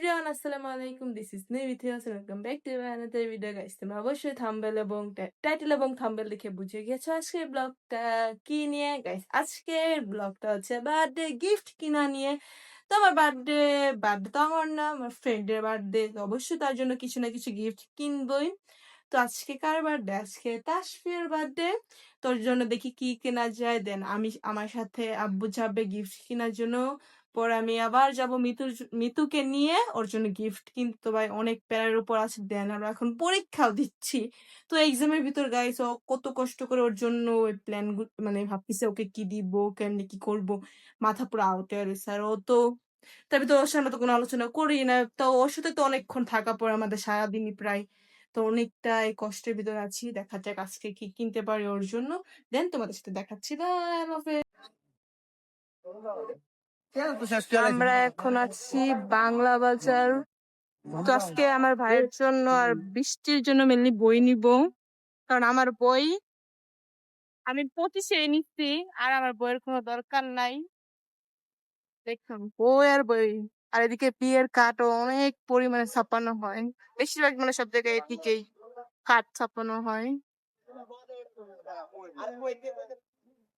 Everyone আসসালামু আলাইকুম, this is নিভিথিয়াস, welcome back to another video guys. তোমরা অবশ্যই থাম্বনেল এবং টাইটেল এবং থাম্বনেল দেখে বুঝে গেছো আজকের ব্লগটা কি নিয়ে। গাইস, আজকের ব্লগটা হচ্ছে বার্থডে গিফট কিনা নিয়ে। তো আমার বার্থডে বার্থডে তো আমার না, আমার ফ্রেন্ডের বার্থডে, অবশ্যই তার জন্য কিছু না কিছু গিফট কিনবই। তো আজকে কার বার্থডে? আজকে তাসফিয়ার বার্থডে। তোর জন্য দেখি কি কেনা যায়, দেন আমি আমার সাথে আব্বু যাবে গিফট কেনার জন্য। পরে আমি আবার যাব মিতুকে নিয়ে, ওর জন্য গিফট কিনতে। ভাই অনেক প্যারার উপর আছে, দেন আর এখন পরীক্ষাও দিচ্ছি। তো এক্সামের ভিতর গাইস, ও কত কষ্ট করে ওর জন্য ওই প্ল্যান, মানে ভাবতেছে ওকে কি দিব, কেমনি কি করব, মাথা পুরো আউটে রয়েছে। আর ও তো, তবে তো ওর সামনে তো কোনো আলোচনা করি না, তো ওর সাথে তো অনেকক্ষণ থাকা পড়ে আমাদের সারাদিনই প্রায়। তো অনেকটাই কষ্টের ভিতর আছি, দেখা যাক আজকে কি কিনতে পারি ওর জন্য। দেন তোমাদের সাথে দেখাচ্ছি। আমরা এখন আছি বাংলা বাজার। তো আজকে আমার ভাইয়ের জন্য আর বৃষ্টির জন্য মেনলি বই নিব, কারণ আমার বই আমি 25-এ নিচ্ছি আর আমার বইয়ের কোনো দরকার নাই। দেখুন, বই আর বই। আর এদিকে বিয়ের কার্ডও অনেক পরিমাণে ছাপানো হয়, বেশিরভাগ মানে সব জায়গায় এদিকেই কার্ড ছাপানো হয়।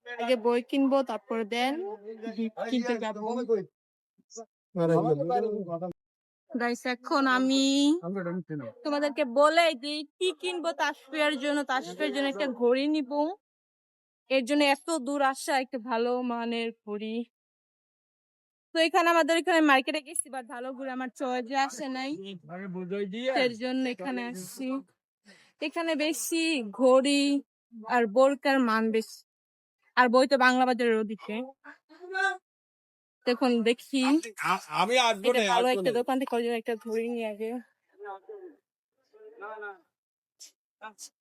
আগে বই কিনবো, তারপরে দেন কিনতে যাবো। গাইস, এখন আমি তোমাদেরকে বলে দিই কি কিনবো তাসফিয়ার জন্য। তাসফিয়ার জন্য একটা ঘড়ি নিব, এর জন্য এত দূর আসা, একটা ভালো মানের ঘড়ি। তো এখানে আমাদের এখানে মার্কেটে গেছি, বাট ভালো ঘড়ি আমার চয়েসে আসে নাই, এর জন্য এখানে আসছি। এখানে বেশি ঘড়ি আর বোরকার মান বেশি, আর বই তো বাংলা বাজারের ওদিকে। দেখুন দেখি আমি ভালো একটা দোকান থেকে একটা ঘড়ি নিয়ে আগে।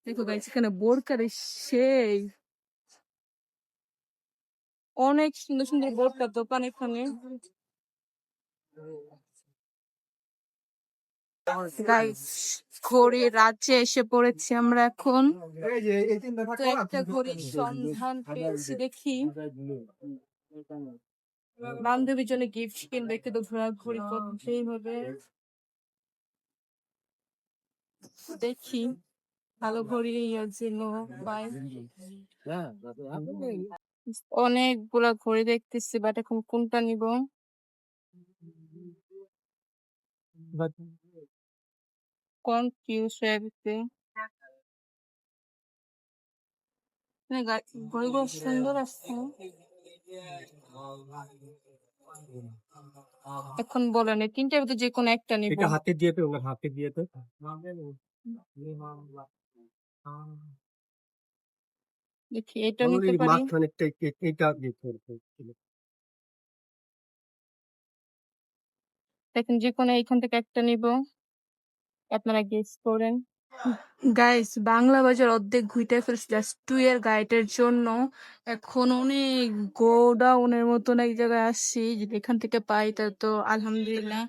দেখো গাইস, এখানে বোরকার সেই অনেক সুন্দর সুন্দর বোরকার দোকান এখানে। গাইস, ঘড়ির রাজ্যে এসে পড়েছি আমরা এখন। তো একটা ঘড়ির সন্ধান পেয়েছি, দেখি বান্ধবীর জন্য গিফট কিনবে, একটু তো ঘোরাঘুরি করতেই হবে। দেখি ভালো ঘড়ি জন্য পাই। অনেকগুলা ঘড়ি দেখতেছি, বাট এখন কোনটা নিব কনফিউজ হয়ে গেছে। ঘড়িগুলো সুন্দর আছে, এখন বলেন এই তিনটার ভিতরে যে কোনো একটা নিব। এটা হাতে দিয়ে তো, হাতে দিয়ে তো দেখি এটা নিতে পারি। দেখেন যে কোনো এইখান থেকে একটা নিব, আপনারা গেস করেন। গাইস, বাংলা বাজার অর্ধেক ঘুরতে ফেলছি জাস্ট 2 এর গাইডের জন্য। এখন অনেক গোডাউনের মতন এক জায়গায় আসছি, যদি এখান থেকে পাই তা তো আলহামদুলিল্লাহ।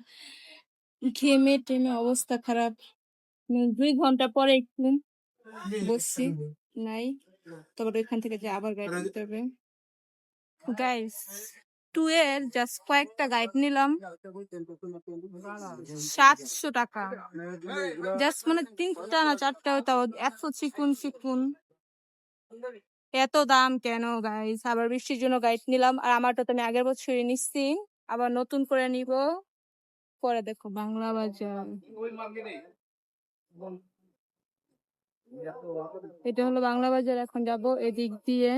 ঘেমে টেমে অবস্থা খারাপ। 2 ঘন্টা পরে একটু বসছি, নাই তারপরে এখান থেকে যে আবার গাইড নিতে হবে। গাইস, 2 এর জাস্ট কয়েকটা গাইড নিলাম 700 টাকা। জাস্ট মানে 3টা না 4টা, তাও এত চিকুন চিকুন, এত দাম কেন গাইস? আবার বৃষ্টির জন্য গাইড নিলাম, আর আমারটা তো আমি আগের বছরই নিচ্ছি, আবার নতুন করে নিব পরে। দেখো বাংলা বাজার, এটা হলো বাংলা বাজার। এখন যাব এদিক দিয়ে,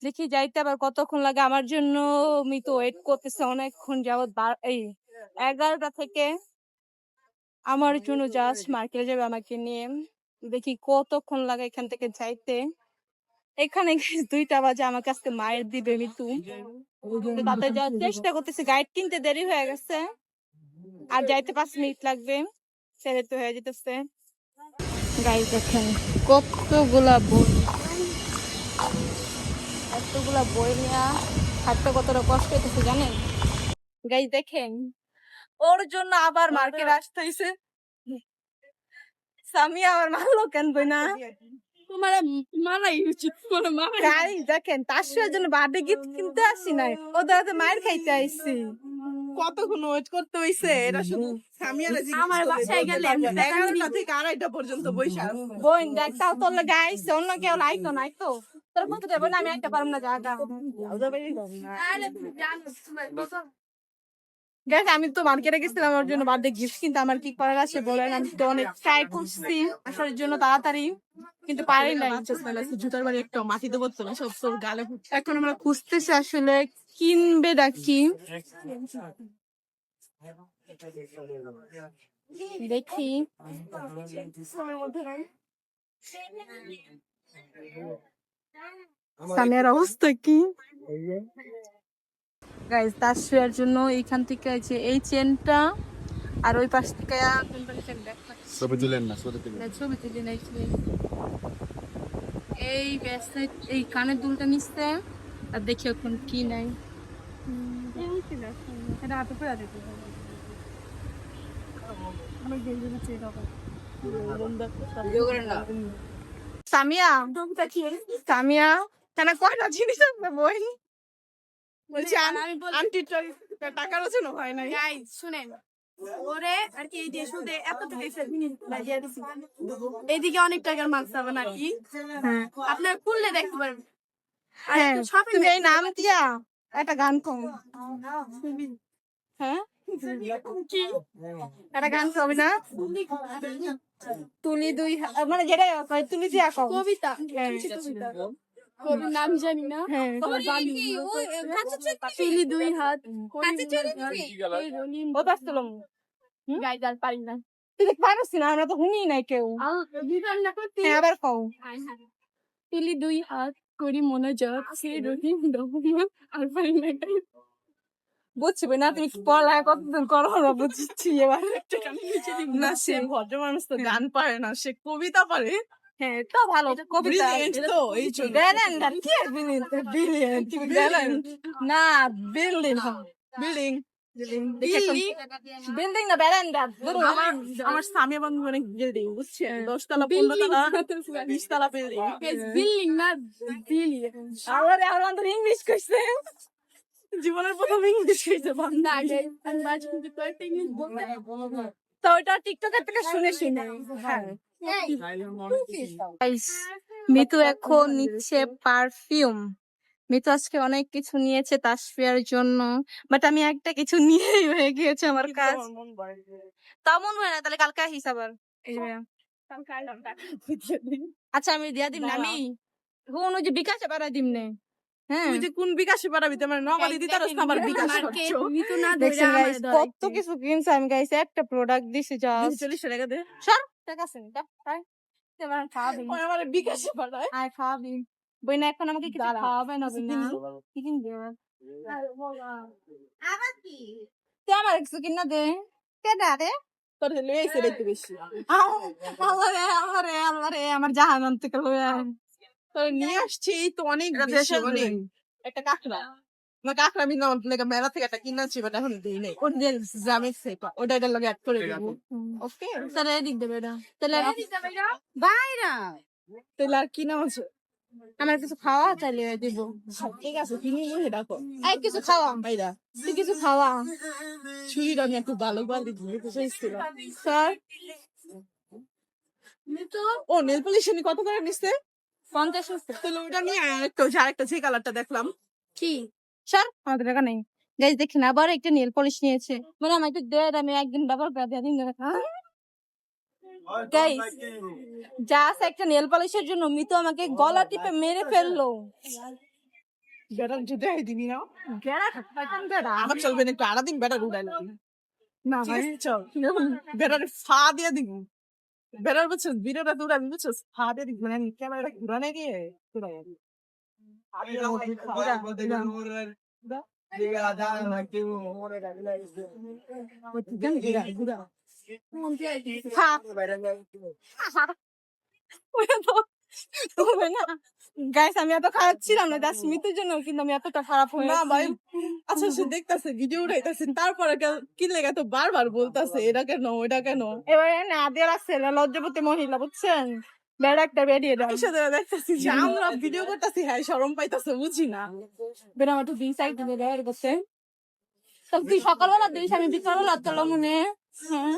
দেখি যাইতে আবার কতক্ষণ লাগে আমার জন্য। আমি তো ওয়েট করতেছে অনেকক্ষণ যাবত, এই 11টা থেকে আমার জন্য জাস্ট মার্কেটে যাবে আমাকে নিয়ে। দেখি কতক্ষণ লাগে এখান থেকে যাইতে। এখানে 2টা বাজে, আমার কাছে মায়ের দিবে মিতু। তাতে যাওয়ার চেষ্টা করতেছি, গাইড কিনতে দেরি হয়ে গেছে, আর যাইতে 5 মিনিট লাগবে, সেরে তো হয়ে যেতেছে। গাইড দেখেন কতগুলা বই, এতগুলা বই নিয়ে হাঁটতে কতটা কষ্ট হইতেছে জানেন। গাইজ দেখেন, ওর জন্য আবার মার্কেট আসতে হইছে। সামিয়া আমার মারলো কেন বই না, গাইস দেখেন তাসফিয়ার জন্য বার্থডে গিফট কিনতে আসি নাই, ওদের হাতে মায়ের খাইতে আইছি। কতক্ষণ ওয়েট করতে হইছে এটা শুধু সামিয়ারা জিজ্ঞেস আমার করলে বাসায় বলতে গেলে পারবে। এমনি 11টা থেকে 2:30 পর্যন্ত বইসা বোন দেখতাও তোর লাগে আইছে, অন্য কেউ লাইতো নাই তো। তোর বলতে দেবো না, আমি একটা পারম না জায়গা। গাইস আমি তো মার্কেটে গেছিলাম ওর জন্য বার্থডে গিফট, কিন্তু আমার কি করার আছে বলেন, আমি তো অনেক ট্রাই করছি আসার জন্য তাড়াতাড়ি, কিন্তু পারি নাই। জুতার বাড়ি একটা মাটিতে পড়তো না সব তোর গালে ফুটছে। এখন আমরা খুঁজতেছি আসলে কিনবে ডাকি, দেখি। সামিয়ার অবস্থা কি গাইস? তাসফিয়ার জন্য এইখান থেকে আছে এই চেনটা, আর ওই পাশ থেকে ছবি তুলেন না, ছবি তুলেন। ছবি তুলি নাকি এই ব্যাসলেট, এই কানের দুলটা নিচ্ছে, আর দেখি এখন কি নাই। এটা হাতে পরে দিতে হবে। সামিয়া, সামিয়া কেন কয়টা জিনিস আছে বই? বলছি আন্টি টাকার জন্য হয় না। গাইস শুনেন, ওরে আর কি এই যে শুধু এত টাকা বাজিয়ে দিছি, এইদিকে অনেক টাকার মাছ হবে নাকি আপনার খুললে দেখতে পারবেন। আর হ্যাঁ, একটু shopping তুমি এই নাম দিয়া একটা গান কম। হ্যাঁ, একটা গান কবি না? তুলি দুই মানে যেটাই হোক, হয় তুলি দিয়া কম। কবিতা হ্যাঁ। কবির নাম জানি না। হ্যাঁ। তুলি দুই হাত ও তো আসছিলাম। গাইজ আর পারি না। তুই দেখ পারছি না, আমরা তো শুনি নাই কেউ। বিধান না করতে হ্যাঁ, আবার কও। তুলি দুই হাত করি মনোযোগ সে রহিম রহমান আর পারি না guys। বুঝছি না, তুমি পড়ালেখা কতদিন করো না বুঝছি এবার। না সে ভদ্র মানুষ তো গান পারে না, সে কবিতা পারে। হ্যাঁ, তো ভালো কবিতা। Brilliant তো এই জন্য। Brilliant, কি brilliant? Brilliant না, building বিল্ডিং বিল্ডিং না বেরান্ডা। আমার সামিয়া বন্ধু অনেক বিল্ডিং বুঝছেন, 10 তলা 15 তলা 20 তলা বিল্ডিং। বিল্ডিং না বিলিয়ন আমার ইংলিশ কইছে। জীবনের প্রথম ইংলিশ কইছে না guys, আমি মাঝে মধ্যে কয়েকটা ইংলিশ বলতে তো ওটা টিকটকের থেকে শুনে শুনে। হ্যাঁ, মিতু এখন নিচ্ছে পারফিউম। মিতু আজকে অনেক কিছু নিয়েছে তাসফিয়ার জন্য, বাট আমি একটা কিছু নিয়েই হয়ে গিয়েছে আমার কাজ। তেমন হয় না, তাহলে কালকে হিসাব আর এই যে ভাইয়া। আচ্ছা আমি দিয়া দিম না, আমি কোন ওই যে বিকাশে পাড়া দিম নে। হ্যাঁ, তুই যে কোন বিকাশে পারাবি তোমার নগদে দিতে পারছ না, আমার বিকাশ মার্কেট খরচ মিতু না ধরে দেখছেন আমার গাইস কত কিছু কিনছে আমি গাইস, একটা প্রোডাক্ট দিছি যা 40 টাকা দে। সর টাকা আছে না তাই তোমার খাওয়াবি ওই আমার বিকাশে পাঠায়। আয় খাওয়াবি বই না, এখন আমাকে কিছু দাঁড়া। খাওয়াবে না বই না, কি কিনবে আবার কি তুই আমার কিছু কিনা দে কেডা রে? তোর লয়ে আইছে দেখতে বেশি। আল্লাহ রে আল্লাহ রে আল্লাহ রে, আমার জাহান্নাম থেকে লয়ে আয়। তোর নিয়ে আসছি তো অনেক এটা বেশি, দেশের অনেক। জিনিস। একটা কাঁকড়া না, কাঁকড়া আমি না লেগে মেলা থেকে একটা কিনেছি, বাট এখন দিই নাই। ওর যে জামের সেপা ওটা এটার লগে অ্যাড করে দেবো। ওকে তাহলে এদিক দেবে এটা, তাহলে বাইরা তাহলে আর কি নাম আছে? আমার কিছু খাওয়া চাইলে দিব। ঠিক আছে কিনে নিয়ে রাখো। এই কিছু খাওয়া, ভাইরা তুই কিছু খাওয়া ছুরিটা আমি একটু ভালো কোয়ালিটি দিতে চাইছিলাম। স্যার। মিতু ও নেল পলিশ উনি কত করে নিচ্ছে? 50 তাহলে ওটা নিয়ে আরেকটা যে কালারটা দেখলাম। কি স্যার আমাদের টাকা নেই গাইজ, দেখেন আবার একটা নেল পলিশ নিয়েছে, মানে আমার একটু দেয়, আমি একদিন ব্যবহার করে দিয়ে দিন গাইজ। জাস্ট একটা নেল পলিশের জন্য মিতু আমাকে গলা টিপে মেরে ফেললো। বেটার যদি দিবি না গেরা থাকতাম গেরা আমার চলবে না, একটু আড়া দিন বেটার উড়াইলাম না ভাই, চল বেটার ফা দিয়ে দিব। বেটার বুঝছো ভিডিওটা দূর আমি বুঝছো ফা দিয়ে দিব, মানে ক্যামেরাটা ঘুরানে দিয়ে ঘুরাই গাইস আমি এত খারাপ ছিলাম না, জাস্ট মিতুর জন্য, কিন্তু আমি এতটা খারাপ হয়ে না ভাই। আচ্ছা সে দেখতাছে ভিডিও উঠাইতাছে, তারপরে কি লেগে তো বারবার বলতাছে এটা কেন ওইটা কেন। এবারে না দিয়ে আসছে লজ্জাপতি মহিলা বুঝছেন, বেড়া একটা বেরিয়ে দাও সাথে দেখতেছি যে আমরা ভিডিও করতেছি হ্যাঁ শরম পাইতাছে বুঝি না বেড়া আমার তো দুই সাইড দিলে বের করছে সব তুই সকালবেলা দিস আমি বিকালবেলা তোর মনে হ্যাঁ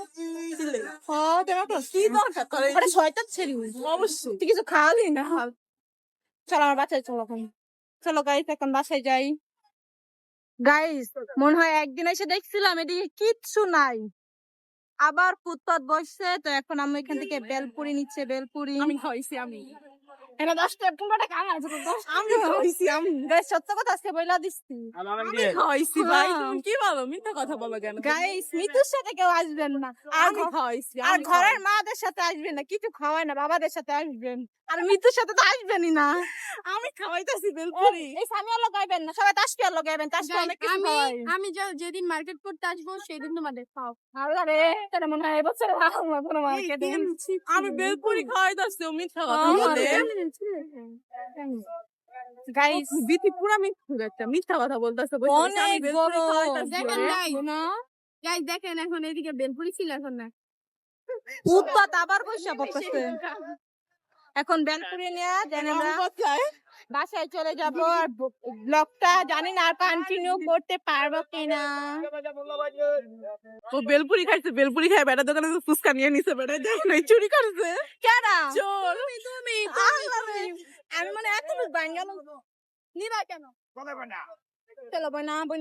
কি দরকার তোর আরে শয়তান ছেড়ি অবশ্যই তুই কিছু খাওয়ালি না চলো আমার বাসায় চলো এখন চলো গাইস এখন বাসায় যাই গাইস মনে হয় একদিন এসে দেখছিলাম এদিকে কিচ্ছু নাই আবার ফুটপাত বসছে তো এখন আমি এখান থেকে বেলপুরি নিচ্ছে বেলপুরি আমি খাওয়াইছি আমি এটা 10 টাকা আছে আমি খাওয়াইছি আমি গাইস সত্য কথা আজকে বইলা দিচ্ছি আমি খাওয়াইছি ভাই তুমি কি বলো মিথ্যা কথা বলো কেন গাইস মিতুর সাথে কেউ আসবেন না আর আমি খাওয়াইছি আর ঘরের মাদের সাথে আসবেন না কিছু খাওয়ায় না বাবাদের সাথে আসবেন আর মিতুর সাথে তো আসবেনই না আমি খাওয়াইতাছি বেলপুরি এই সামিয়া লাগাইবেন না সবাই তাস খেয়াল লাগাইবেন তাস খেয়াল অনেক কিছু খাওয়াই আমি যেদিন মার্কেট করতে আসবো সেদিন তোমাদের খাও আরে তাহলে মনে হয় এবছর কোনো মার্কেটে আমি বেলপুরি খাওয়াইতাছি মিথ্যা কথা বলে গাইস বিতি পুরা মিথ্যা কথা বলতেছে অনেক বড় দেখেন গাইস দেখেন এখন এদিকে বেলপুরি ছিল এখন না উৎপাত আবার বসে পড়তেছে এখন বেলপুরি নিয়ে জানি আমরা বাসায় চলে যাব আর ব্লগটা জানি না আর কন্টিনিউ করতে পারবো কিনা ও বেলপুরি খাইছে বেলপুরি খাই বেটা দোকানে ফুচকা নিয়ে নিছে বেটা দেখ নাই চুরি করছে কেন চোর তুমি আমি মানে এত বাঙ্গালো নিবা কেন চলো না